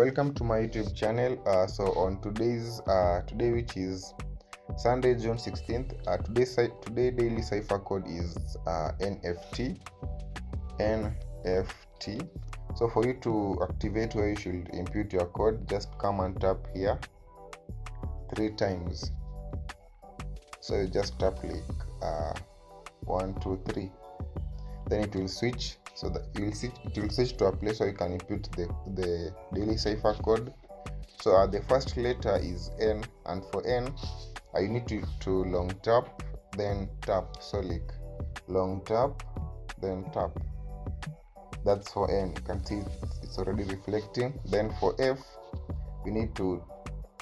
Welcome to my YouTube channel. So on today, which is Sunday, June 16th, today daily cipher code is NFT. So for you to activate where you should input your code, just come and tap here 3 times. So you just tap like 1 2 3, then it will switch. So that it will switch to a place where you can input the daily cipher code. So the first letter is N, and for N you need to long tap, then tap. So like long tap, then tap. That's for N. You can see it's already reflecting. Then for F, we need to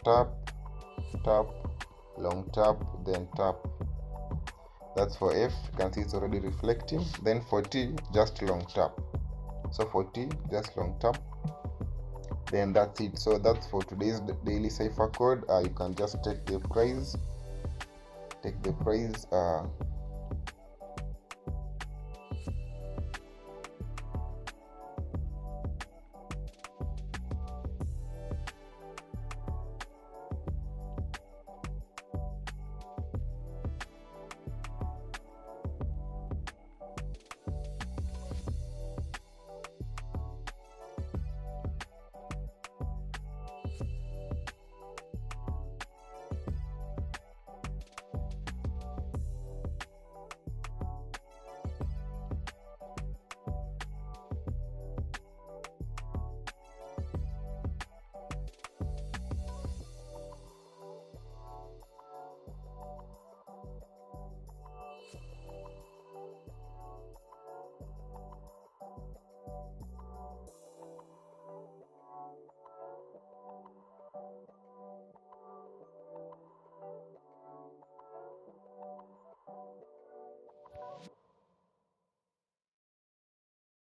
tap, long tap, then tap. That's for F. You can see it's already reflecting. Then for T, just long tap. So for T, just long tap. Then that's it. So that's for today's daily cipher code. You can just take the price.